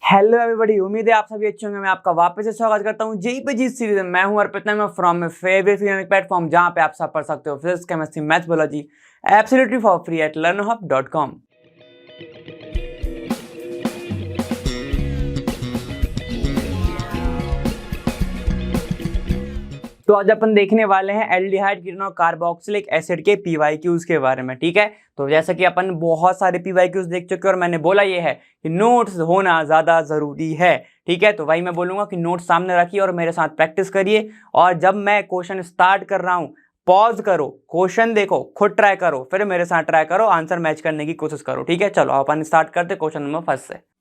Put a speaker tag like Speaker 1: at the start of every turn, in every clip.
Speaker 1: Hello everybody, उम्मीद है आप सभी अच्छे होंगे। मैं आपका वापस से स्वागत करता हूं जेई पे जी सीरीज में। मैं हूं अर्पित नाम फ्रॉम माय फेवरेट प्लेटफॉर्म जहां पे आप सब पढ़ सकते हो physics, chemistry, maths, biology absolutely for free at learnerhub.com। तो आज अपन देखने वाले हैं एल्डिहाइड कीटोन और कार्बोक्सिलिक एसिड के पीवाईक्यूज के बारे में। ठीक है, तो जैसा कि अपन बहुत सारे पीवाईक्यूज देख चुके हैं और मैंने बोला ये है कि नोट्स होना ज्यादा जरूरी है। ठीक है, तो वही मैं बोलूंगा कि नोट्स सामने रखिए और मेरे साथ प्रैक्टिस करिए। और जब मैं क्वेश्चन स्टार्ट कर रहा हूं, पॉज करो, क्वेश्चन देखो, खुद ट्राई करो, फिर मेरे साथ ट्राई करो, आंसर मैच करने की कोशिश करो। ठीक है, चलो अपन स्टार्ट करते क्वेश्चन नंबर फर्स्ट से।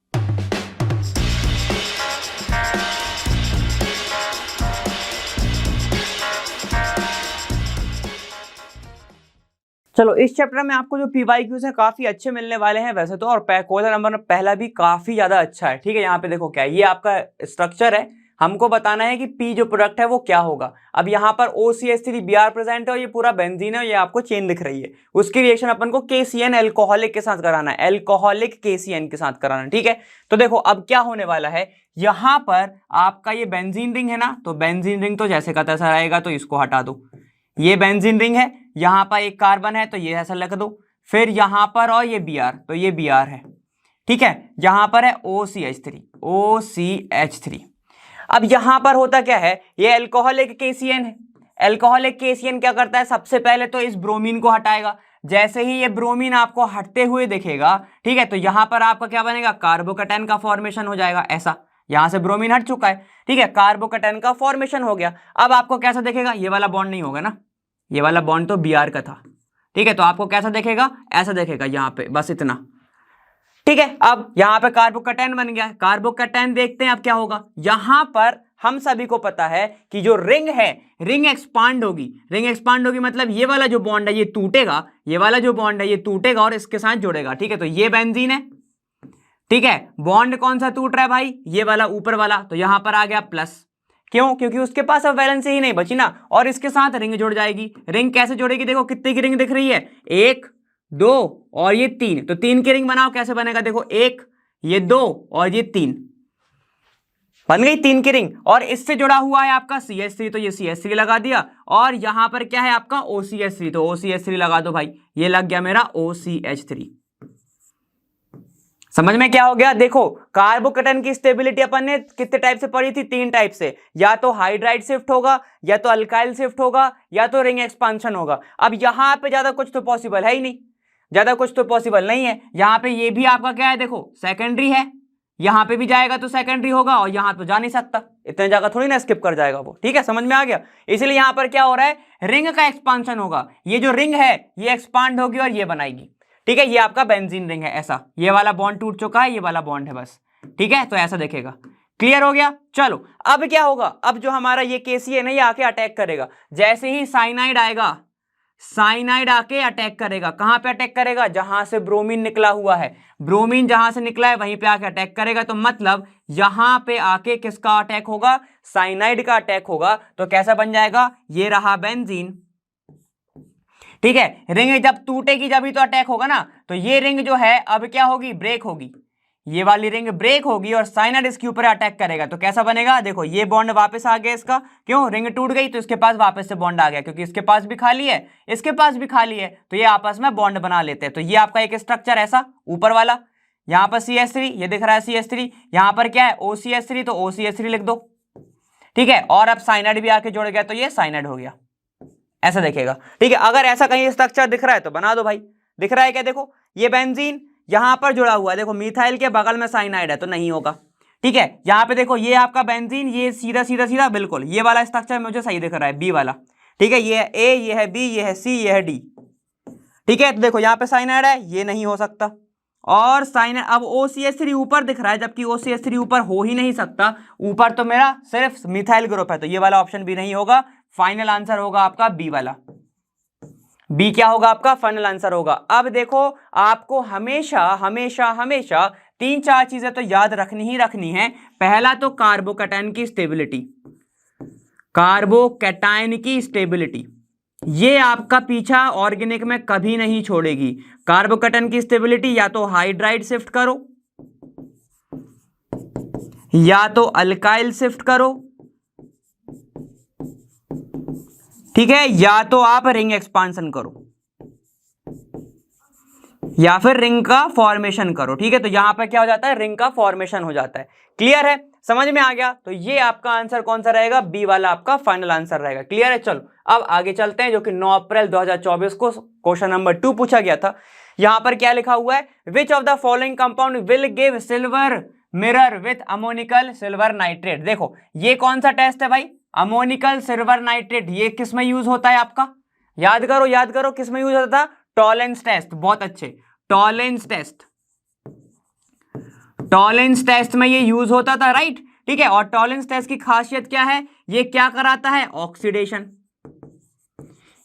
Speaker 1: चलो, इस चैप्टर में आपको जो पीवाईक्यूज है काफी अच्छे मिलने वाले हैं वैसे तो। और क्वेश्चन नंबर पहला भी काफी ज्यादा अच्छा है। ठीक है, यहाँ पे देखो क्या है, ये आपका स्ट्रक्चर है, हमको बताना है कि पी जो प्रोडक्ट है वो क्या होगा। अब यहाँ पर OCH3Br प्रेजेंट है और ये पूरा बेंजीन है, ये आपको चेन दिख रही है। उसकी रिएक्शन अपन को KCN एल्कोहलिक के साथ कराना है, एल्कोहलिक KCN के साथ कराना है। ठीक है, तो देखो अब क्या होने वाला है, यहाँ पर आपका ये बेंजीन रिंग है ना, तो बेंजीन रिंग तो जैसे का तैसा रहेगा, तो इसको हटा दो। ये बेंजीन रिंग है, यहां पर एक कार्बन है तो ये ऐसा लिख दो। फिर यहां पर और ये Br, तो ये Br है। ठीक है, यहां पर है OCH3। अब यहां पर होता क्या है, ये एल्कोहलिक KCN है। एल्कोहलिक KCN क्या करता है, सबसे पहले तो इस ब्रोमीन को हटाएगा। जैसे ही ये ब्रोमीन आपको हटते हुए दिखेगा, ठीक है, तो यहां पर आपका क्या बनेगा, कार्बोकैटायन का फॉर्मेशन हो जाएगा। ऐसा यहां से ब्रोमीन हट चुका है, ठीक है, कार्बोकैटायन का फॉर्मेशन हो गया। अब आपको कैसा दिखेगा, ये वाला बॉन्ड नहीं होगा ना, ये वाला बॉन्ड तो Br का था। ठीक है, तो आपको कैसा देखेगा, ऐसा देखेगा यहाँ पे, बस इतना। ठीक है, अब यहाँ पे कार्बोकैटायन बन गया। कार्बोकैटायन देखते हैं अब क्या होगा। यहां पर हम सभी को पता है कि जो रिंग है, रिंग एक्सपांड होगी। रिंग एक्सपांड होगी मतलब ये वाला जो बॉन्ड है ये टूटेगा, ये वाला जो बॉन्ड है ये टूटेगा और इसके साथ जुड़ेगा। ठीक है, तो ये बेंजीन है। ठीक है, बॉन्ड कौन सा टूट रहा है भाई, ये वाला ऊपर वाला, तो यहां पर आ गया प्लस। क्यों, क्योंकि उसके पास अब वैलेंसी ही नहीं बची ना, और इसके साथ रिंग जुड़ जाएगी। रिंग कैसे जुड़ेगी, देखो कितनी की रिंग दिख रही है, 1 2 और ये 3। तो 3 की रिंग बनाओ, कैसे बनेगा, देखो 1 ये 2 और ये 3, बन गई 3 की रिंग। और इससे जुड़ा हुआ है आपका CH3, तो ये CH3 लगा दिया। और यहां पर क्या है आपका OCH3, तो OCH3 लगा दो भाई, ये लग गया मेरा OCH3। समझ में क्या हो गया। देखो कार्बोकैटायन की स्टेबिलिटी अपन ने कितने टाइप से पढ़ी थी, 3 टाइप से, या तो हाइड्राइड शिफ्ट होगा, या तो अल्काइल शिफ्ट होगा, या तो रिंग एक्सपांशन होगा। अब यहां पे ज्यादा कुछ तो पॉसिबल है ही नहीं, ज्यादा कुछ तो पॉसिबल नहीं है। यहां पे ये भी आपका क्या है, देखो सेकेंडरी है, यहां पे भी जाएगा तो सेकेंडरी होगा, और यहां तो जा नहीं सकता, इतने जगह थोड़ी ना स्किप कर जाएगा वो। ठीक है, समझ में आ गया। इसलिए यहां पर क्या हो रहा है, रिंग का एक्सपांशन होगा, ये जो रिंग है ये एक्सपांड होगी और ये बनाएगी। ठीक है, ये आपका बेंजीन रिंग है। ऐसा ये वाला बॉन्ड टूट चुका है, ये वाला बॉन्ड है बस। ठीक है, तो ऐसा देखेगा। क्लियर हो गया। चलो अब क्या होगा, अब जो हमारा ये KCN है ये आके अटैक करेगा। जैसे ही साइनाइड आएगा, साइनाइड आके अटैक करेगा। कहां पे अटैक करेगा, जहां से ब्रोमीन निकला हुआ है। ब्रोमीन जहां से निकला है वहीं पे आके अटैक करेगा। तो मतलब यहां पे आके किसका अटैक होगा, साइनाइड का अटैक होगा। तो कैसा बन जाएगा, ये रहा बेंजीन। ठीक है, रिंग जब टूटेगी जब ही तो अटैक होगा ना, तो ये रिंग जो है अब क्या होगी, ब्रेक होगी। ये वाली रिंग ब्रेक होगी और साइनाइड इसके ऊपर अटैक करेगा। तो कैसा बनेगा, देखो ये बॉन्ड वापस आ गया इसका। क्यों, रिंग टूट गई तो इसके पास वापस से बॉन्ड आ गया, क्योंकि इसके पास भी खाली है, इसके पास भी खाली है, तो ये आपस में बॉन्ड बना लेते हैं। तो ये आपका एक स्ट्रक्चर ऐसा ऊपर वाला, यहां पर CH3 ये दिख रहा है, CH3 यहां पर क्या है OCH3, तो OCH3 लिख दो। ठीक है, और अब साइनाइड भी आके जुड़ गया तो ये साइनाइड हो गया। ऐसा देखेगा। ठीक है, अगर ऐसा कहीं स्ट्रक्चर दिख रहा है तो बना दो भाई। दिख रहा है क्या, देखो ये बेंजीन यहां पर जुड़ा हुआ है, देखो मिथाइल के बगल में साइनाइड है तो नहीं होगा। ठीक है, यहां पे देखो ये आपका बेंजीन, ये सीधा सीधा सीधा बिल्कुल ये वाला स्ट्रक्चर मुझे सही दिख रहा है, बी वाला। ठीक है, ये है A, ये है B, ये है C, ये है D। ठीक है, तो देखो यहाँ पे साइनाइड है, ये नहीं हो सकता। और साइनाइड, अब OCH3 ऊपर दिख रहा है, जबकि OCH3 ऊपर हो ही नहीं सकता, ऊपर तो मेरा सिर्फ मिथाइल ग्रुप है, तो ये वाला ऑप्शन भी नहीं होगा। फाइनल आंसर होगा आपका बी वाला। बी क्या होगा आपका फाइनल आंसर होगा। अब देखो आपको हमेशा हमेशा हमेशा 3-4 चीजें तो याद रखनी ही रखनी है। पहला तो कार्बोकैटायन की स्टेबिलिटी, कार्बोकैटायन की स्टेबिलिटी ये आपका पीछा ऑर्गेनिक में कभी नहीं छोड़ेगी। कार्बोकैटायन की स्टेबिलिटी या तो हाइड्राइड शिफ्ट करो, या तो अल्काइल शिफ्ट करो, ठीक है, या तो आप रिंग एक्सपांशन करो, या फिर रिंग का फॉर्मेशन करो, ठीक है। तो यहां पर क्या हो जाता है, रिंग का फॉर्मेशन हो जाता है। क्लियर है, समझ में आ गया। तो ये आपका आंसर कौन सा रहेगा, बी वाला आपका फाइनल आंसर रहेगा। क्लियर है, चलो अब आगे चलते हैं, जो कि 9 अप्रैल 2024 को क्वेश्चन नंबर 2 पूछा गया था। यहां पर क्या लिखा हुआ है, which of the following compound will give silver mirror with ammoniacal silver nitrate. देखो ये कौन सा टेस्ट है भाई, अमोनिकल सिल्वर नाइट्रेट। ये किस में यूज होता है आपका, याद करो याद करो, किस में यूज होता था, टॉलेंस टेस्ट। बहुत अच्छे, टॉलेंस टेस्ट, टॉलेंस टेस्ट में ये यूज होता था, राइट, ठीक है। और टॉलेंस टेस्ट की खासियत क्या है, ये क्या कराता है, ऑक्सीडेशन,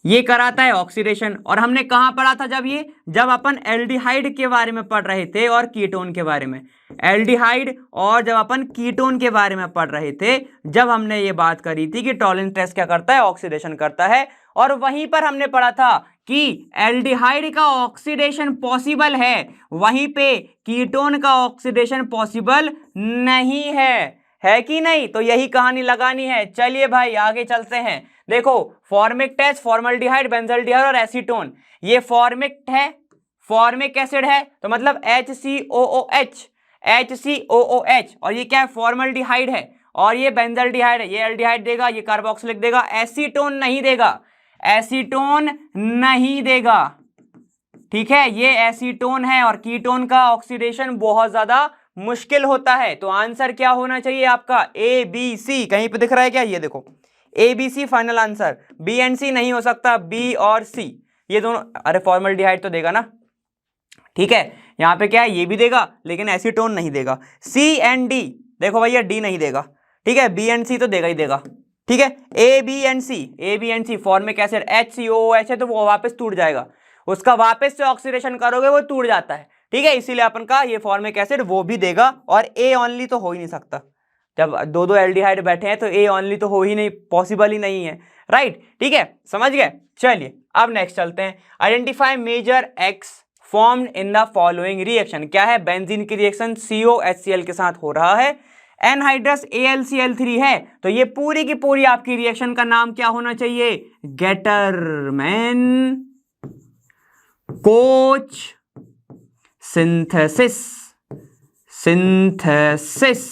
Speaker 1: ये कराता है ऑक्सीडेशन। और हमने कहां पढ़ा था जब अपन एल्डिहाइड के बारे में पढ़ रहे थे और कीटोन के बारे में, एल्डिहाइड और जब अपन कीटोन के बारे में पढ़ रहे थे, जब हमने ये बात करी थी कि टॉलेंस टेस्ट क्या करता है, ऑक्सीडेशन करता है। और वहीं पर हमने पढ़ा था कि एल्डिहाइड का ऑक्सीडेशन पॉसिबल है, वहीं पे कीटोन का ऑक्सीडेशन पॉसिबल नहीं है कि नहीं। तो यही कहानी लगानी है। चलिए भाई आगे चलते हैं। देखो फॉर्मिक टेस्ट, फॉर्मल्डिहाइड, बेंजल्डिहाइड और एसीटोन, ये फॉर्मिक है, फॉर्मिक एसिड है, तो मतलब HCOOH, HCOOH। और ये क्या है, फॉर्मल्डिहाइड है, और ये बेंजल्डिहाइड है, ये एल्डिहाइड देगा, ये कार्बोक्सिलिक देगा, एसीटोन नहीं देगा, एसीटोन नहीं देगा, ठीक है, ये एसीटोन है। और कीटोन का ऑक्सीडेशन बहुत ज्यादा मुश्किल होता है। तो आंसर क्या होना चाहिए आपका, ABC। कहीं पे दिख रहा है क्या, ये देखो ABC final answer, B and C नहीं हो सकता, B और C ये दोनों। अरे फॉर्मल्डिहाइड तो देगा ना, ठीक है, यहां पे क्या है, ये भी देगा लेकिन एसीटोन नहीं देगा। C एंड D, देखो भैया D नहीं देगा, ठीक है, B एंड C तो देगा ही देगा, ठीक है। A B and C formic acid HCOOH है, तो वो वापस टूट जाएगा, उसका वापस से ऑक्सीडेशन करोगे वो टूट जाता है, ठीक है। इसीलिए अपन का ये फॉर्मिक एसिड वो भी देगा। और A ओनली तो हो ही नहीं सकता, जब दो दो एल्डिहाइड बैठे हैं तो A ओनली तो हो ही नहीं, पॉसिबल ही नहीं है, राइट, ठीक है, समझ गए। चलिए अब नेक्स्ट चलते हैं। Identify major X formed in the following reaction. क्या है, बेंजीन की रिएक्शन COHCl के साथ हो रहा है, एनहाइड्रस AlCl3 है। तो ये पूरी की पूरी आपकी रिएक्शन का नाम क्या होना चाहिए, गेटरमैन कोच सिंथेसिस, सिंथेसिस,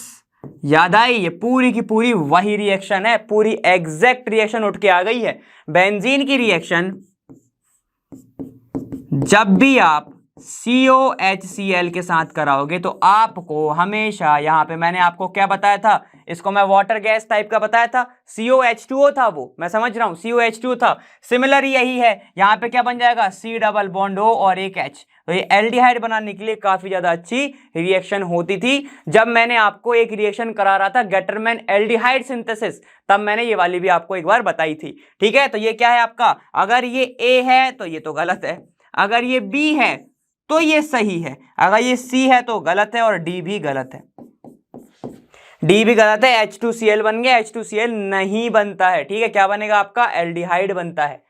Speaker 1: याद आई, ये पूरी की पूरी वही रिएक्शन है, पूरी एग्जैक्ट रिएक्शन उठ के आ गई है। बेंजीन की रिएक्शन जब भी आप COHCl के साथ कराओगे तो आपको हमेशा, यहां पे मैंने आपको क्या बताया था, इसको मैं वाटर गैस टाइप का बताया था, COH2O था वो, मैं समझ रहा हूं COH2 था। सिमिलर यही है, यहां पे क्या बन जाएगा, C डबल बॉन्ड O और एक H। तो ये एल्डिहाइड बनाने के लिए काफी ज्यादा अच्छी रिएक्शन होती थी। जब मैंने आपको एक रिएक्शन करा रहा था गेटरमैन एल्डिहाइड सिंथेसिस, तब मैंने ये वाली भी आपको एक बार बताई थी, ठीक है। तो ये क्या है आपका, अगर ये A है तो ये तो गलत है, अगर ये B है तो ये सही है, अगर ये C है तो गलत है, और D भी गलत है, D भी गलत है। H2Cl बन गया, H2Cl नहीं बनता है, ठीक है, क्या बनेगा आपका, एल्डिहाइड बनता है।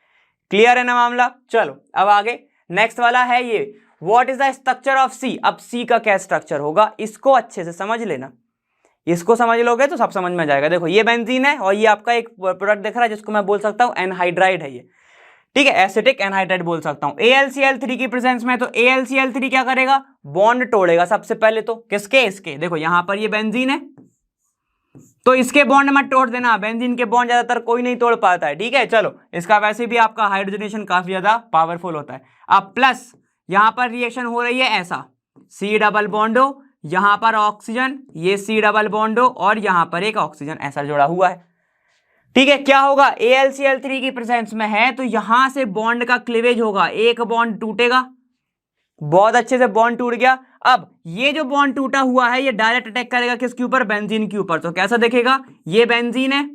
Speaker 1: क्लियर है ना मामला। चलो अब आगे नेक्स्ट वाला है ये, what is the structure of C। अब C का क्या स्ट्रक्चर होगा, इसको अच्छे से समझ लेना, इसको समझ लोगे तो सब समझ में आ जाएगा। देखो ये बेंजीन है और ये आपका एक प्रोडक्ट दिख रहा है जिसको मैं बोल सकता हूं एनहाइड्राइड है ये, ठीक है, एसिटिक एनहाइड्राइड बोल सकता हूं। AlCl3 की प्रेजेंस में, तो AlCl3 क्या करेगा, बॉन्ड तोड़ेगा सबसे पहले तो, किसके, इसके। देखो यहां पर ये बेंजीन है तो इसके बॉन्ड मत तोड़ देना, बेंजीन के बॉन्ड ज्यादातर कोई नहीं तोड़ पाता है, ठीक है। चलो इसका वैसे भी आपका हाइड्रोजनेशन काफी ज्यादा पावरफुल होता है। अब प्लस यहां पर रिएक्शन हो रही है ऐसा, C डबल बॉन्ड O, यहां पर ऑक्सीजन, ये C डबल बॉन्ड O, और यहां पर एक ऑक्सीजन ऐसा जुड़ा हुआ है, ठीक है। क्या होगा, AlCl3 की प्रेजेंस में है तो यहां से बॉन्ड का क्लीवेज होगा, एक बॉन्ड टूटेगा, बहुत अच्छे से बॉन्ड टूट गया। अब ये जो बॉन्ड टूटा हुआ है ये डायरेक्ट अटैक करेगा किसके ऊपर, बेंजीन के ऊपर। तो कैसा देखेगा, ये बेंजीन है,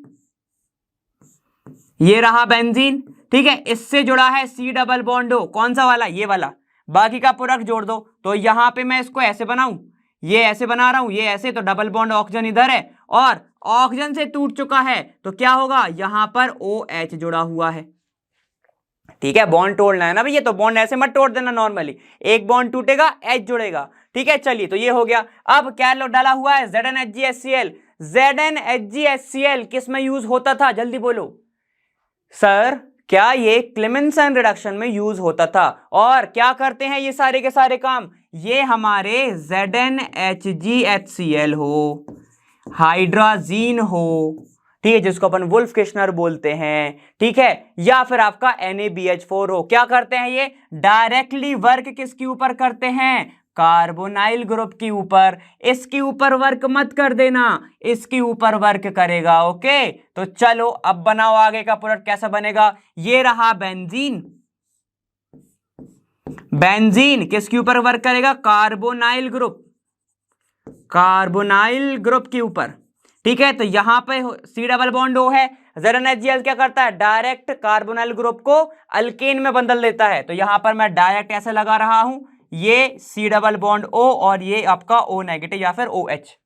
Speaker 1: ये रहा बेंजीन, ठीक है, इससे जुड़ा है C डबल बॉन्ड O, कौन सा वाला, ये वाला। बाकी का प्रोडक्ट जोड़ दो, तो यहां पे मैं इसको ऐसे बनाऊं, ये ऐसे बना रहा हूं, ये ऐसे, तो डबल बॉन्ड ऑक्सीजन इधर है और ऑक्सीजन से टूट चुका है, तो क्या होगा, यहां पर OH जुड़ा हुआ है, ठीक है। बॉन्ड तोड़ना है ना भैया, तो बॉन्ड ऐसे मत तोड़ देना नॉर्मली, एक बॉन्ड टूटेगा H जुड़ेगा, ठीक है, चलिए तो ये हो गया। अब क्या डाला हुआ है, ZnHgHCl। ZnHgHCl किस में यूज होता था, जल्दी बोलो सर। क्या ये क्लेमेंसन रिडक्शन में यूज होता था। और क्या करते हैं ये सारे के सारे काम, ये हमारे ZnHgHCl हो, हाइड्राजीन हो, ठीक है, जिसको अपन वुल्फ किश्नर बोलते हैं, ठीक है, या फिर आपका NaBH4 हो। क्या करते हैं ये, डायरेक्टली वर्क किसके ऊपर करते हैं, कार्बोनाइल ग्रुप के ऊपर। इसके ऊपर वर्क मत कर देना, इसके ऊपर वर्क करेगा। ओके, तो चलो अब बनाओ आगे का प्रोडक्ट कैसा बनेगा। ये रहा बेंजीन। बेंजीन किसके ऊपर वर्क करेगा, कार्बोनाइल ग्रुप, कार्बोनाइल ग्रुप के ऊपर, ठीक है। तो यहां पे C डबल बॉन्ड O है, ZnHgl क्या करता है, डायरेक्ट कार्बोनाइल ग्रुप को अल्केन में बदल देता है। तो यहां पर मैं डायरेक्ट ऐसे लगा रहा हूं, ये C डबल बॉन्ड O और ये आपका O नेगेटिव या फिर OH,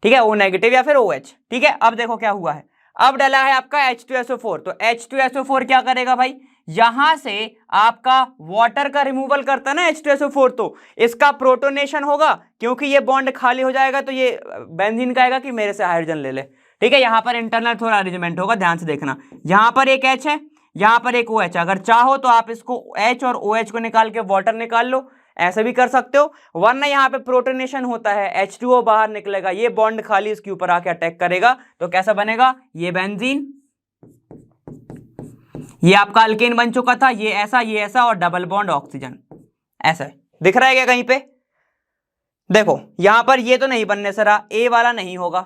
Speaker 1: ठीक है, O नेगेटिव या फिर OH, ठीक है। अब देखो क्या हुआ है, अब डला है आपका H2SO4। तो H2SO4 क्या करेगा भाई, यहां से आपका वाटर का रिमूवल करता है ना H2SO4, तो इसका प्रोटोनेशन होगा, क्योंकि ये बॉन्ड खाली हो जाएगा तो ये बेंजीन कहेगा कि मेरे से हाइड्रोजन ले ले, ठीक है। यहां पर इंटरनल थोड़ा अरेंजमेंट होगा, ध्यान से देखना। यहां पर एक H है, यहां पर एक OH, अगर चाहो तो आप इसको H और OH को निकाल के वाटर निकाल लो, ऐसे भी कर सकते हो, वरना यहाँ पे प्रोटोनेशन होता है, H2O बाहर निकलेगा, ये बॉन्ड खाली इसके ऊपर आके अटैक करेगा, तो कैसा बनेगा, ये बेंजीन, ये आपका अल्केन बन चुका था, ये ऐसा और डबल बॉन्ड ऑक्सीजन, ऐसा दिख रहा है क्या कहीं पे, देखो यहां पर ये तो नहीं बनने से रहा, ए वाला नहीं होगा,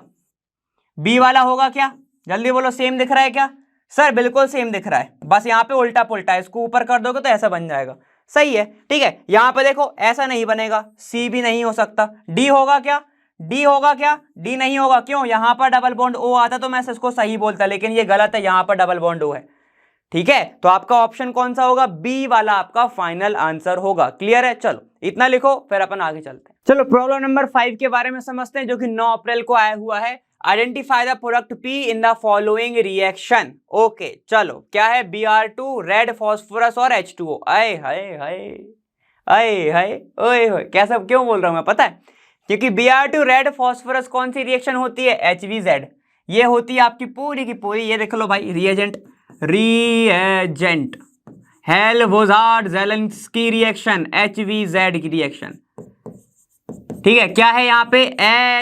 Speaker 1: बी वाला होगा क्या, जल्दी बोलो, सेम दिख रहा है क्या सर, बिल्कुल सेम दिख रहा है, बस यहाँ पे उल्टा पुल्टा है, इसको ऊपर कर दोगे तो ऐसा बन जाएगा, सही है, ठीक है। यहां पे देखो ऐसा नहीं बनेगा, सी भी नहीं हो सकता, डी होगा क्या, डी होगा क्या, डी नहीं होगा, क्यों, यहां पर डबल बॉन्ड O आता तो मैं इसको सही बोलता, लेकिन ये गलत है, यहां पर डबल बॉन्ड O है, ठीक है। तो आपका ऑप्शन कौन सा होगा, बी वाला आपका फाइनल आंसर होगा। क्लियर है, चलो इतना लिखो, फिर अपन आगे चलते हैं। चलो प्रॉब्लम नंबर 5 के बारे में समझते हैं, जो कि 9 अप्रैल को आया हुआ है। Identify the product P in the following reaction. Okay चलो, क्या है, Br2 रेड फॉस्फोरस और H2O। आए हाय हाय, आए हाय, ओए होए, कैसा क्यों बोल रहा हूं मैं, पता है, क्योंकि Br2 रेड फॉस्फोरस कौन सी रिएक्शन होती है, HVZ, ये होती है आपकी पूरी की पूरी, ये देख लो भाई, रिएजेंट हेल्महोल्ट्ज-ज़ेलेंस्की रिएक्शन, HVZ की रिएक्शन, ठीक है। क्या है यहाँ पे,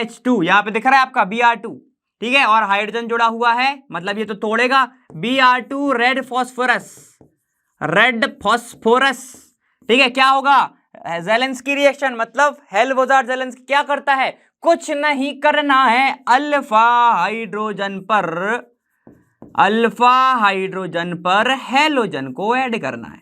Speaker 1: H2, यहाँ पे दिख रहा है आपका Br2, ठीक है, और हाइड्रोजन जुड़ा हुआ है, मतलब ये तो तोड़ेगा, Br2 रेड फॉस्फोरस, ठीक है। क्या होगा, ज़ेलेंस्की रिएक्शन, मतलब हेल्महोल्ट्ज-ज़ेलेंस्की क्या करता है, कुछ नहीं करना है, अल्फा हाइड्रोजन पर हैलोजन को ऐड करना है,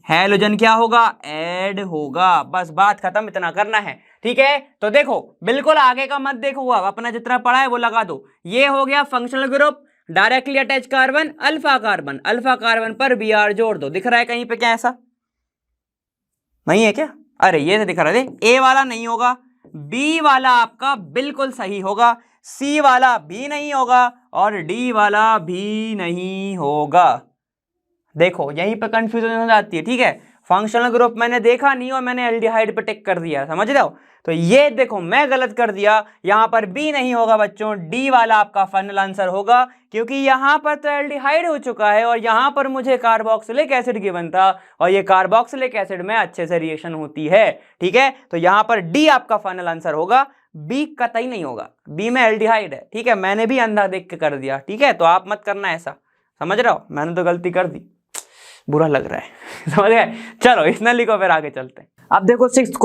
Speaker 1: हैलोजन क्या होगा, ऐड होगा, बस बात खत्म, इतना करना है, ठीक है। तो देखो बिल्कुल आगे का मत देखो, अपना जितना पढ़ा है वो लगा दो। ये हो गया functional group, directly attach carbon, alpha carbon पर Br जोड़ दो, दिख रहा है कहीं पे क्या, ऐसा नहीं है क्या, अरे ये तो दिख रहा है, ए वाला नहीं होगा, बी वाला आपका बिल्कुल सही होगा, सी वाला भी नहीं होगा, और डी वाला भी नहीं होगा। देखो यहीं पे कंफ्यूजन हो जाती है, ठीक है, फंक्शनल ग्रुप मैंने देखा नहीं और मैंने एल्डिहाइड पे टिक कर दिया, समझ रहे हो, तो ये देखो मैं गलत कर दिया, यहां पर बी नहीं होगा बच्चों, डी वाला आपका फाइनल आंसर होगा, क्योंकि यहां पर तो एल्डिहाइड हो चुका है और यहां पर मुझे कार्बोक्सिलिक एसिड गिवन था, और ये कार्बोक्सिलिक एसिड में अच्छे से रिएक्शन होती है, ठीक है। तो यहां पर डी आपका फाइनल आंसर होगा, बी कतई नहीं होगा, बी में एल्डिहाइड है, ठीक है, मैंने भी अंधा देख के कर दिया, ठीक है, तो आप मत करना ऐसा, समझ रहे हो, मैंने तो गलती कर दी, बुरा लग रहा है समझ गए, चलो इतना लिखो, फिर आगे चलते हैं। अब देखो 6th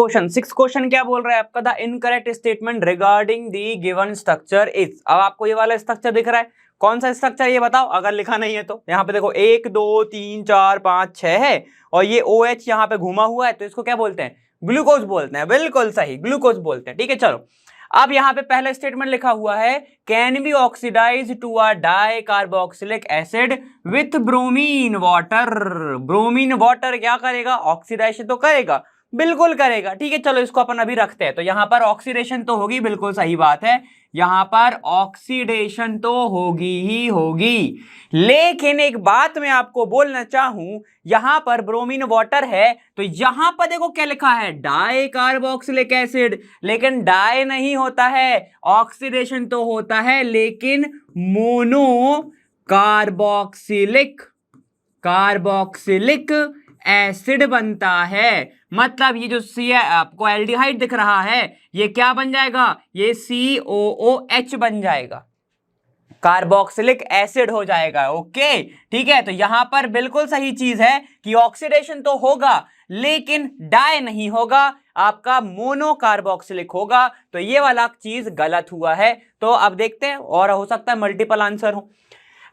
Speaker 1: क्वेश्चन क्या बोल रहा है आपका, the incorrect statement regarding the given structure is. अब आपको ये वाला स्ट्रक्चर दिख रहा है, कौन सा स्ट्रक्चर ये बताओ, अगर लिखा नहीं है तो। यहाँ पे देखो 1 2 3 4 5 6 है, और ये OH यहाँ पे घुमा हुआ है, तो इसको क्या बोलते हैं, ग्लूकोज बोलते हैं, बिल्कुल सही, ग्लूकोज बोलते हैं, ठीक है। चलो अब यहाँ पे पहला स्टेटमेंट लिखा हुआ है, can be oxidize to a dicarboxylic acid with bromine water. Bromine water क्या करेगा, ऑक्सीडाइजेशन तो करेगा, बिल्कुल करेगा, ठीक है। चलो इसको अपन अभी रखते हैं, तो यहाँ पर ऑक्सीडेशन तो होगी, बिल्कुल सही बात है, यहां पर ऑक्सीडेशन तो होगी ही होगी। लेकिन एक बात मैं आपको बोलना चाहूं, यहां पर ब्रोमीन वाटर है तो यहां पर देखो क्या लिखा है, डाई कार्बोक्सिलिक एसिड, लेकिन डाई नहीं होता है, ऑक्सीडेशन तो होता है लेकिन मोनो कार्बोक्सिलिक एसिड बनता है। मतलब ये जो सी आपको एल्डिहाइड दिख रहा है ये क्या बन जाएगा, ये COOH बन जाएगा, कार्बोक्सिलिक एसिड हो जाएगा। ओके ठीक है, तो यहां पर बिल्कुल सही चीज है कि ऑक्सीडेशन तो होगा लेकिन डाई नहीं होगा, आपका मोनो कार्बोक्सिलिक होगा। तो ये वाला चीज गलत हुआ है। तो अब देखते हैं, और हो सकता है मल्टीपल आंसर हो।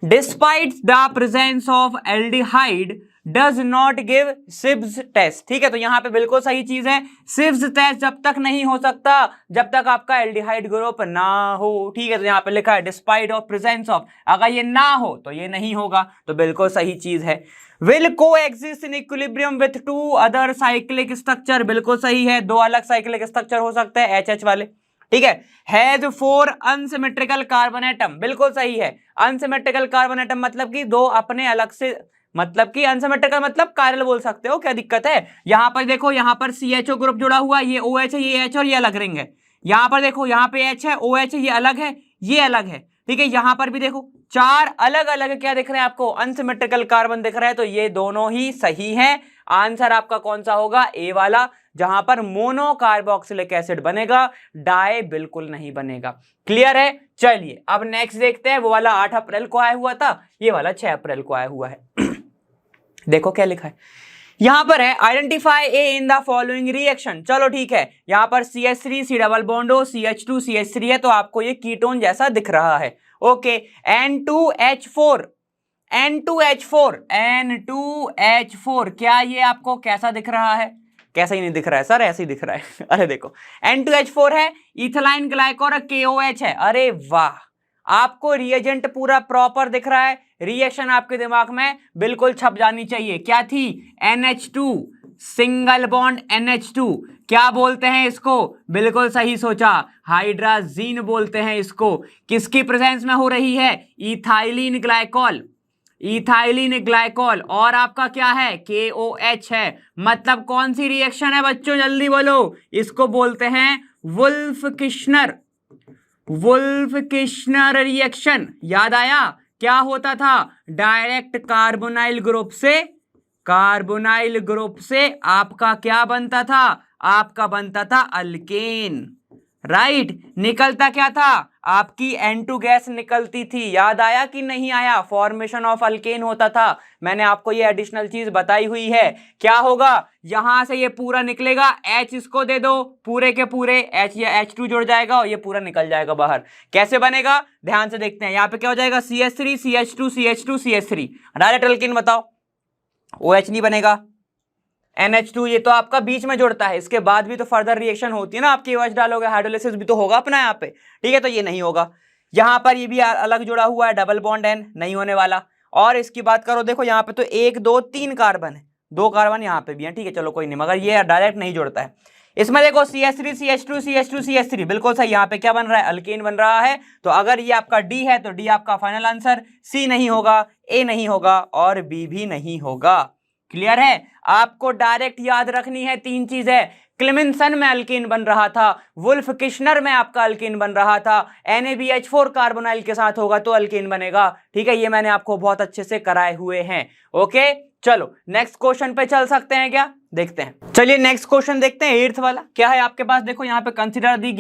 Speaker 1: Despite the presence of aldehyde does not give Schiff's test. ठीक है, तो यहां पे बिल्कुल सही चीज है, सिब्स टेस्ट जब तक नहीं हो सकता जब तक आपका एल्डिहाइड ग्रुप ना हो। ठीक है, तो यहां पे लिखा है डिस्पाइट ऑफ प्रेजेंस ऑफ, अगर ये ना हो तो ये नहीं होगा, तो बिल्कुल सही चीज है। विल को exist in equilibrium with to other cyclic structure, बिल्कुल सही है, दो अलग साइक्लिक स्ट्रक्चर हो सकते हैं HH वाले। ठीक है, हैज 4 अनसिमेट्रिकल कार्बन एटम, बिल्कुल सही है। अनसिमेट्रिकल कार्बन एटम मतलब कि दो अपने अलग से, मतलब कि अनसिमेट्रिकल मतलब कायरल बोल सकते हो, क्या दिक्कत है। यहां पर देखो, यहां पर CHO ग्रुप जुड़ा हुआ है, ये OH है, ये H और ये अलग रिंग है। यहां पर देखो, यहां पे H है, OH है, ये अलग है, ये अलग है। ठीक है, यहां पर भी देखो 4 अलग अलग क्या दिख रहे हैं आपको, अनसिमेट्रिकल कार्बन दिख रहा है, तो ये दोनों ही सही है। आंसर आपका कौन सा होगा, ए वाला, जहां पर मोनो कार्बोक्सिलिक एसिड बनेगा, डाई बिल्कुल नहीं बनेगा। क्लियर है। चलिए अब नेक्स्ट देखते हैं, वो वाला 8 अप्रैल को आया हुआ था, ये वाला 6 अप्रैल को आया हुआ है। देखो क्या लिखा है यहां पर है, identify A in the following reaction. चलो ठीक है, यहां पर CH3 C डबल बॉन्ड हो, CH2 CH3 है, तो आपको ये कीटोन जैसा दिख रहा है। ओके, N2H4 क्या ये आपको कैसा दिख रहा है, कैसा ही नहीं दिख रहा है सर, ऐसे ही दिख रहा है। अरे देखो N2H4 है, इथिलाइन ग्लाइकोल और KOH है। अरे वाह, आपको रिएजेंट पूरा प्रॉपर दिख रहा है, रिएक्शन आपके दिमाग में बिल्कुल छप जानी चाहिए। क्या थी, NH2 सिंगल बॉन्ड NH2, क्या बोलते हैं इसको, बिल्कुल सही सोचा, हाइड्राजीन बोलते हैं इसको। किसकी प्रेजेंस में हो रही है, इथाइलिन ग्लाइकोल, और आपका क्या है, KOH है। मतलब कौन सी रिएक्शन है बच्चों, जल्दी बोलो, इसको बोलते हैं वुल्फ किश्नर रिएक्शन। याद आया, क्या होता था, डायरेक्ट कार्बोनाइल ग्रुप से आपका क्या बनता था, आपका बनता था अल्केन। राइट, निकलता क्या था, आपकी N2 गैस निकलती थी। याद आया कि नहीं आया, फॉर्मेशन ऑफ अल्केन होता था। मैंने आपको ये एडिशनल चीज बताई हुई है। क्या होगा, यहां से ये पूरा निकलेगा, H इसको दे दो, पूरे के पूरे H या H2 जुड़ जाएगा और ये पूरा निकल जाएगा बाहर। कैसे बनेगा, ध्यान से देखते हैं। यहाँ पे क्या हो जाएगा, CH3 CH2 CH2 CH3, direct alkane बताओ, OH नहीं बनेगा। NH2 ये तो आपका बीच में जुड़ता है, इसके बाद भी तो फर्दर रिएक्शन होती है ना, आपके OH डालोगे, हाइड्रोलिसिस भी तो होगा अपना यहाँ पे। ठीक है, तो ये नहीं होगा। यहाँ पर ये भी अलग जुड़ा हुआ है, डबल बॉन्ड N, नहीं होने वाला। और इसकी बात करो, देखो यहाँ पे तो 1 2 3 कार्बन है, 2 कार्बन यहाँ पे भी है। ठीक है, चलो कोई नहीं, मगर ये डायरेक्ट नहीं जुड़ता है। इसमें देखो CH3 CH2 CH2 CH3, बिल्कुल सही, यहाँ पे क्या बन रहा है, अल्केन बन रहा है। तो अगर ये आपका D है तो D आपका फाइनल आंसर, C नहीं होगा, A नहीं होगा और B भी नहीं होगा। क्लियर है, आपको डायरेक्ट याद रखनी है 3 चीजें। क्लेमेंसन में अल्केन बन रहा था, वुल्फ किश्नर में आपका अल्केन बन रहा था, NaBH4 कार्बोनाइल के साथ होगा तो अल्केन बनेगा। ठीक है, ये मैंने आपको बहुत अच्छे से कराए हुए हैं। ओके, चलो नेक्स्ट क्वेश्चन पे चल सकते हैं क्या, देखते हैं। चलिए नेक्स्ट क्वेश्चन देखते हैं, 8th वाला। क्या है आपके पास, देखो यहाँ पे consider the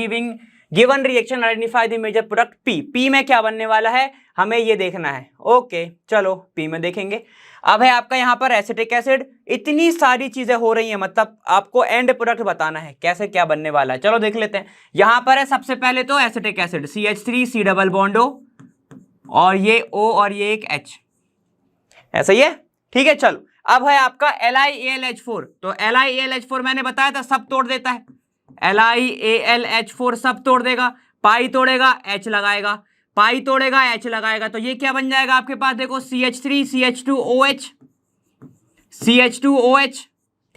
Speaker 1: given reaction, identify the major product P में क्या बनने वाला है, हमें ये देखना है। ओके, चलो P में देखेंगे। अब है आपका यहाँ पर एसिटिक एसिड, इतनी सारी चीजें हो रही हैं, मतलब आपको एंड प्रोडक्ट बताना है कैसे क्या बनने वाला है। चलो देख लेते हैं। यहां पर है सबसे पहले तो acetic acid, CH3 C double bond O, और ये O और ये एक H, ऐसा ही है। ठीक है, चलो अब है आपका LiAlH4, तो LiAlH4 मैंने बताया था सब तोड़ देता है, LiAlH4 सब तोड़ देगा, पाई तोड़ेगा H लगाएगा, पाई तोड़ेगा H लगाएगा, तो ये क्या बन जाएगा आपके पास, देखो CH3 CH2OH, CH2OH।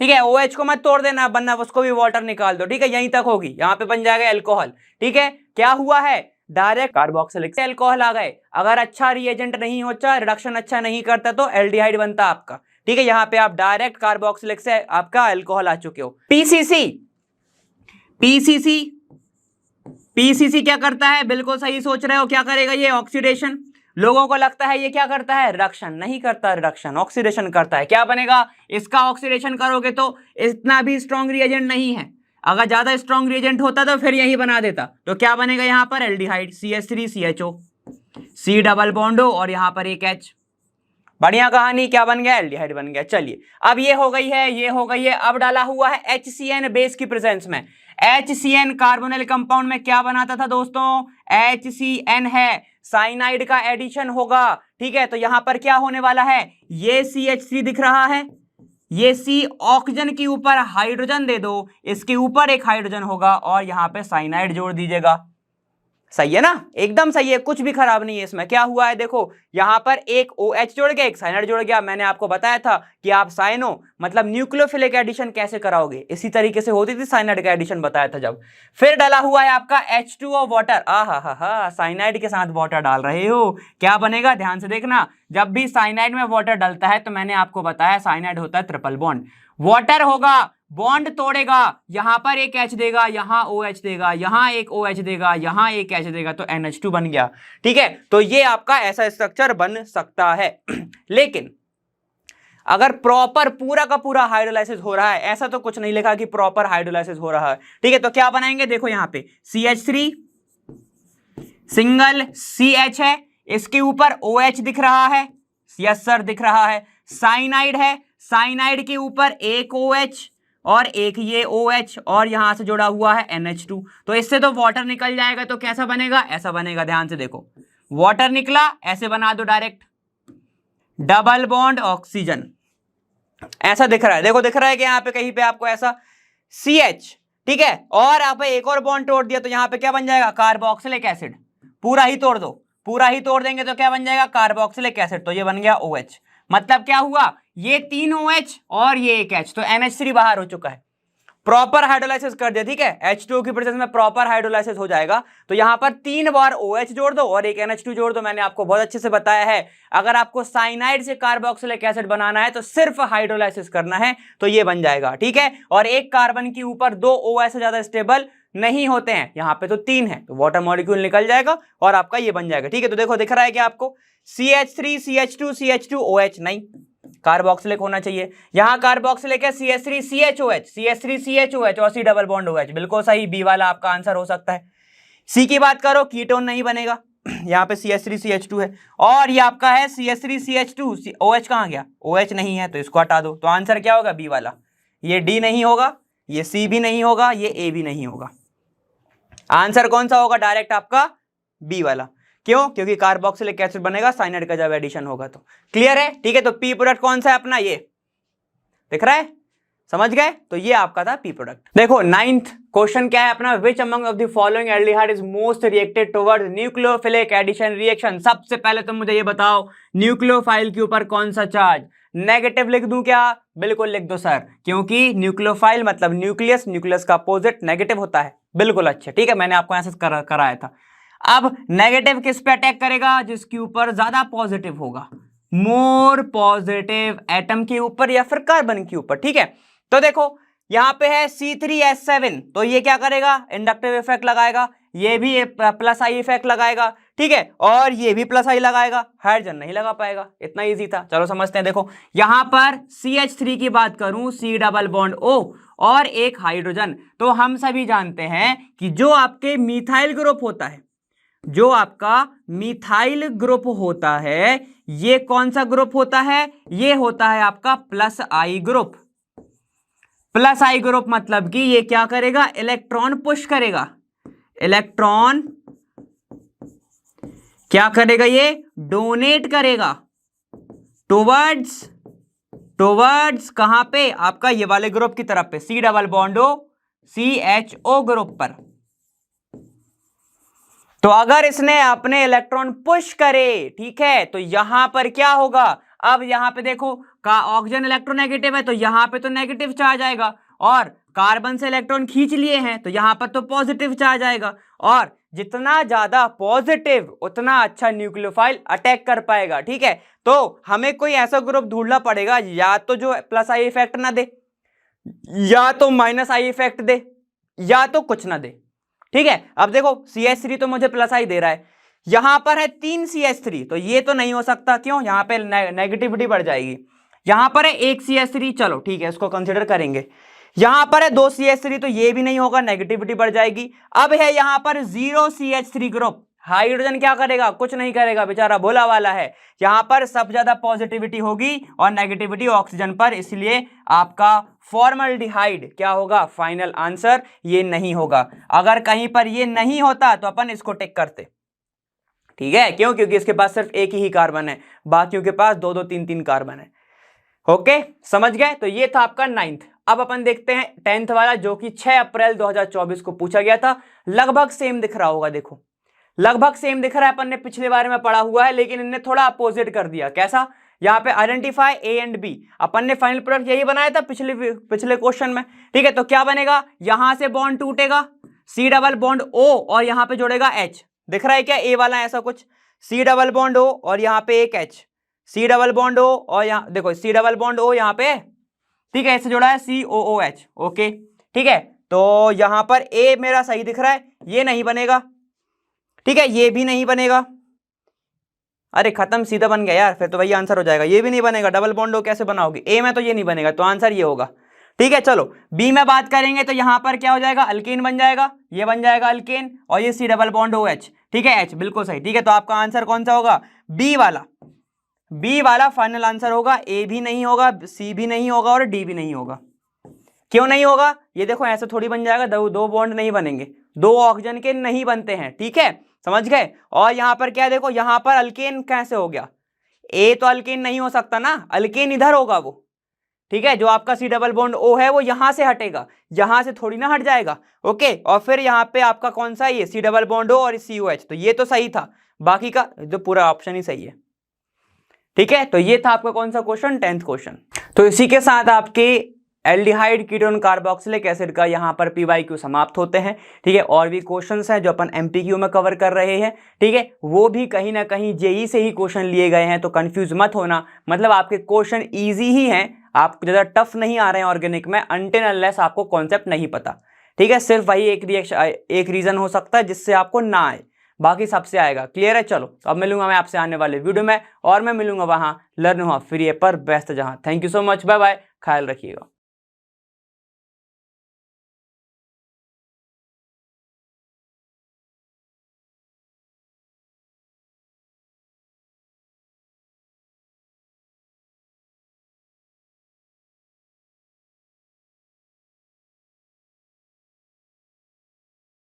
Speaker 1: ठीक है, OH को मत तोड़ देना, बनना उसको भी वाटर निकाल दो। ठीक है, यहीं तक होगी, यहां पे बन जाएगा एल्कोहल। ठीक है, क्या हुआ है, डायरेक्ट कार्बोक्सिलिक से अल्कोहल आ गए। अगर अच्छा रिएजेंट नहीं होता, रिडक्शन अच्छा नहीं करता, तो एल्डिहाइड बनता आपका। ठीक है, यहाँ पे आप डायरेक्ट कार्बोक्सिलिक से आपका अल्कोहल आ चुके हो। पीसीसी, पीसीसी, पीसीसी क्या करता है? बिल्कुल सही सोच रहे हो, क्या करेगा ये? ऑक्सीडेशन। लोगों को लगता है ये क्या करता है? रिडक्शन। नहीं करता रिडक्शन, ऑक्सीडेशन करता है। क्या बनेगा? इसका ऑक्सीडेशन करोगे तो इतना भी स्ट्रॉन्ग रिएजेंट नहीं है। अगर ज्यादा स्ट्रॉन्ग रिएजेंट होता तो फिर यही बना देता। तो क्या बनेगा यहाँ पर? Aldehyde, CH3CHO, C double bond O और यहाँ पर एक H। बढ़िया कहानी, क्या बन गया? एल्डिहाइड बन गया। चलिए, अब ये हो गई है, ये हो गई है। अब डाला हुआ है HCN बेस की प्रेजेंस में। HCN कार्बोनिल कंपाउंड में क्या बनाता था दोस्तों? HCN है, साइनाइड का एडिशन होगा। ठीक है, तो यहां पर क्या होने वाला है? ये CH3 दिख रहा है, ये C ऑक्सीजन के ऊपर हाइड्रोजन दे दो, इसके ऊपर एक हाइड्रोजन होगा और यहां पे साइनाइड जोड़ दीजिएगा। सही है ना? एकदम सही है, कुछ भी खराब नहीं है इसमें। क्या हुआ है देखो, यहां पर एक OH जोड़ गया, एक साइनाइड जोड़ गया। मैंने आपको बताया था कि आप साइनो मतलब न्यूक्लियोफिलिक एडिशन कैसे कराओगे, इसी तरीके से होती थी साइनाइड का एडिशन, बताया था जब। फिर डाला हुआ है आपका H2O वाटर। हा, साइनाइड के साथ वाटर डाल रहे हो, क्या बनेगा? ध्यान से देखना, जब भी साइनाइड में वाटर डलता है तो मैंने आपको बताया साइनाइड होता है ट्रिपल बॉन्ड। वाटर होगा, बॉन्ड तोड़ेगा, यहां पर एक H देगा, यहां OH देगा, यहां एक OH देगा, यहां एक H देगा, तो NH2 बन गया। ठीक है, तो ये आपका ऐसा स्ट्रक्चर बन सकता है। लेकिन अगर प्रॉपर पूरा का पूरा हाइड्रोलाइसिस हो रहा है, ऐसा तो कुछ नहीं लिखा कि प्रॉपर हाइड्रोलाइसिस हो रहा है। ठीक है, तो क्या बनाएंगे? देखो यहां पे CH3 सिंगल CH है, इसके ऊपर OH दिख रहा है, यस सर दिख रहा है। साइनाइड है, साइनाइड के ऊपर एक OH और एक ये OH और यहां से जुड़ा हुआ है NH2। तो इससे तो वाटर निकल जाएगा, तो कैसा बनेगा? ऐसा बनेगा। ध्यान से देखो, वाटर निकला, ऐसे बना दो डायरेक्ट, डबल बॉन्ड ऑक्सीजन, ऐसा दिख रहा है। देखो दिख रहा है कि यहाँ पे कहीं पे आपको ऐसा CH, ठीक है, और आप एक और बॉन्ड तोड़ दिया तो यहाँ पे क्या बन जाएगा? Carboxylic acid. पूरा ही तोड़ दो, पूरा ही तोड़ देंगे तो क्या बन जाएगा? Carboxylic acid. तो ये बन गया OH। मतलब क्या हुआ? ये 3 OH और ये एक H, तो NH3 बाहर हो चुका है। प्रॉपर हाइड्रोलाइसिस कर दिया। ठीक है, H2O की प्रेजेंस में प्रॉपर हाइड्रोलाइसिस हो जाएगा। तो यहां पर 3 बार OH जोड़ दो और एक NH2 जोड़ दो। मैंने आपको बहुत अच्छे से बताया है, अगर आपको साइनाइड से कार्बोक्सिलिक एसिड बनाना है तो सिर्फ हाइड्रोलाइसिस करना है, तो ये बन जाएगा। ठीक है, और एक कार्बन के ऊपर 2 OH से ज्यादा स्टेबल नहीं होते हैं, यहां पे तो 3 है, तो वाटर मॉलिक्यूल निकल जाएगा और आपका ये बन जाएगा। ठीक है, तो देखो दिख रहा है कि आपको CH3 CH2 CH2 OH नहीं, कार्बोक्सिलिक होना चाहिए। यहां कार्बोक्सिलिक है, CH3 CHOH, CH3 CHOH और C डबल बॉन्ड OH। बिल्कुल सही, बी वाला आपका आंसर हो सकता है। सी की बात करो, कीटोन नहीं बनेगा, यहाँ पे CH3 CH2 है, और ये आपका है CH3 CH2, OH कहां गया? OH नहीं है, तो इसको हटा दो। तो आंसर क्या होगा? बी वाला। ये डी नहीं होगा, ये सी भी नहीं होगा, ये ए भी नहीं होगा। आंसर कौन सा होगा? डायरेक्ट आपका बी वाला। क्यों? क्योंकि कार्बोक्सिलिक एसिड बनेगा साइनाइड का जब एडिशन होगा तो। क्लियर है? ठीक है, तो पी प्रोडक्ट कौन सा है अपना? ये दिख रहा है, समझ गए? तो ये आपका था पी प्रोडक्ट। देखो 9th क्वेश्चन क्या है अपना? Which among of the following aldehyde is most reacted towards nucleophilic addition reaction. सबसे पहले तो मुझे ये बताओ, न्यूक्लियोफाइल के ऊपर कौन सा चार्ज? नेगेटिव लिख दूं क्या? बिल्कुल लिख दो सर, क्योंकि न्यूक्लियोफाइल मतलब न्यूक्लियस, न्यूक्लियस का अपोजिट नेगेटिव होता है। बिल्कुल अच्छे, ठीक है, मैंने आपको ऐसे कराया था। अब नेगेटिव किस पे अटैक करेगा? जिसके ऊपर ज्यादा पॉजिटिव होगा, मोर पॉजिटिव एटम के ऊपर या फिर कार्बन के ऊपर। ठीक है, तो देखो यहां पे है C3H7, तो ये क्या करेगा? इंडक्टिव इफेक्ट लगाएगा, ये भी प्लस आई इफेक्ट लगाएगा। ठीक है, और ये भी प्लस आई लगाएगा, हाइड्रोजन नहीं लगा पाएगा। इतना इजी था, चलो समझते हैं। देखो यहां पर CH3 की बात करूं, C डबल बॉन्ड O और एक हाइड्रोजन, तो हम सभी जानते हैं कि जो आपके मिथाइल ग्रुप होता है, जो आपका मिथाइल ग्रुप होता है, ये कौन सा ग्रुप होता है? ये होता है आपका प्लस आई ग्रुप। प्लस आई ग्रुप मतलब कि ये क्या करेगा? इलेक्ट्रॉन पुश करेगा। इलेक्ट्रॉन क्या करेगा? ये डोनेट करेगा टुवर्ड्स कहां पे? आपका ये वाले ग्रुप की तरफ पे, C double bond O CHO group पर। तो अगर इसने अपने इलेक्ट्रॉन पुश करे, ठीक है, तो यहां पर क्या होगा? अब यहां पे देखो का ऑक्सीजन इलेक्ट्रोनेगेटिव है, तो यहां पे तो नेगेटिव चार्ज आएगा, और कार्बन से इलेक्ट्रॉन खींच लिए हैं तो यहां पर तो पॉजिटिव चार्ज आएगा, और जितना ज्यादा पॉजिटिव उतना अच्छा न्यूक्लियोफाइल अटैक कर पाएगा। ठीक है, तो हमें कोई ऐसा ग्रुप ढूंढना पड़ेगा या तो जो प्लस आई इफेक्ट ना दे, या तो माइनस आई इफेक्ट दे, या तो कुछ ना दे। ठीक है, अब देखो CH3 तो मुझे प्लस आई दे रहा है, यहां पर है 3 CH3, तो ये तो नहीं हो सकता। क्यों? यहां पे नेगेटिविटी बढ़ जाएगी। यहां पर है 1 CH3, चलो ठीक है इसको कंसिडर करेंगे। यहां पर है 2 CH3, तो ये भी नहीं होगा, नेगेटिविटी बढ़ जाएगी। अब है यहां पर 0 CH3 ग्रुप, हाइड्रोजन क्या करेगा? कुछ नहीं करेगा, बेचारा भोला वाला है। यहां पर सबसे ज्यादा पॉजिटिविटी होगी और नेगेटिविटी ऑक्सीजन पर, इसलिए आपका फॉर्मल्डिहाइड क्या होगा? फाइनल आंसर ये नहीं होगा। अगर कहीं पर ये नहीं होता तो अपन इसको टिक करते। ठीक है, क्यों? क्योंकि इसके पास सिर्फ एक ही कार्बन है, बाकियों के पास 2 2 3 3 कार्बन है। ओके, समझ गए? तो ये था आपका 9th। अब अपन देखते हैं 10th वाला, जो कि 6 अप्रैल 2024 को पूछा गया था। लगभग सेम दिख रहा होगा, देखो लगभग सेम दिख रहा है, अपन ने पिछले बारे में पढ़ा हुआ है, लेकिन इनने थोड़ा अपोजिट कर दिया। कैसा? यहाँ पे आइडेंटिफाई ए एंड बी, अपन ने फाइनल प्रोडक्ट यही बनाया था पिछले क्वेश्चन में। ठीक है, तो क्या बनेगा? यहां से बॉन्ड टूटेगा, C डबल बॉन्ड O और यहां पे जोड़ेगा H। दिख रहा है क्या? ए वाला ऐसा कुछ, C डबल बॉन्ड O और यहाँ पे एक H, C double bond O और यहाँ देखो C डबल बॉन्ड O यहाँ पे। ठीक है, ऐसे जोड़ा है COOH। ओके, ठीक है, तो यहां पर ए मेरा सही दिख रहा है, ये नहीं बनेगा। ठीक है, ये भी नहीं बनेगा। अरे खत्म, सीधा बन गया यार, फिर तो वही आंसर हो जाएगा। ये भी नहीं बनेगा, डबल बॉन्ड हो कैसे बनाओगे? ए में तो ये नहीं बनेगा, तो आंसर ये होगा। ठीक है, चलो बी में बात करेंगे तो यहां पर क्या हो जाएगा? अल्केन बन जाएगा, ये बन जाएगा अल्केन और ये C डबल बॉन्ड OH। ठीक है, H बिल्कुल सही। ठीक है, तो आपका आंसर कौन सा होगा? बी वाला। बी वाला फाइनल आंसर होगा। ए भी नहीं होगा, सी भी नहीं होगा और डी भी नहीं होगा। क्यों नहीं होगा? ये देखो ऐसे थोड़ी बन जाएगा, दो बॉन्ड नहीं बनेंगे, 2 ऑक्सीजन के नहीं बनते हैं। ठीक है, समझ गए? और यहां पर क्या देखो, यहां पर अल्केन कैसे हो गया? ए तो अल्केन नहीं हो सकता ना, अल्केन इधर होगा वो। ठीक है, जो आपका C डबल बॉन्ड O है वो यहां से हटेगा, यहां से थोड़ी ना हट जाएगा। ओके, और फिर यहां पे आपका कौन सा? ये C डबल बॉन्ड O और COH, तो ये तो सही था, बाकी का जो पूरा ऑप्शन ही सही है। ठीक है, तो ये था आपका कौन सा क्वेश्चन? 10th question. तो इसी के साथ आपके एल्डिहाइड कीटोन कार्बोक्सिलिक एसिड का यहाँ पर PYQ समाप्त होते हैं। ठीक है, और भी क्वेश्चंस हैं जो अपन MPQ में कवर कर रहे हैं। ठीक है, वो भी कहीं ना कहीं JEE से ही क्वेश्चन लिए गए हैं, तो कंफ्यूज मत होना। मतलब आपके क्वेश्चन इजी ही हैं, आपको ज़्यादा टफ नहीं आ रहे हैं ऑर्गेनिक में, अनटिल अनलेस आपको कॉन्सेप्ट नहीं पता। ठीक है, सिर्फ वही एक रीजन हो सकता है जिससे आपको ना आए, बाकी सबसे आएगा। क्लियर है? चलो, तो अब मिलूंगा मैं आपसे आने वाले वीडियो में, और मैं मिलूंगा वहाँ लर्न हुआ फ्री पर बेस्ट जहाँ। Thank you so much, bye bye, ख्याल रखिएगा।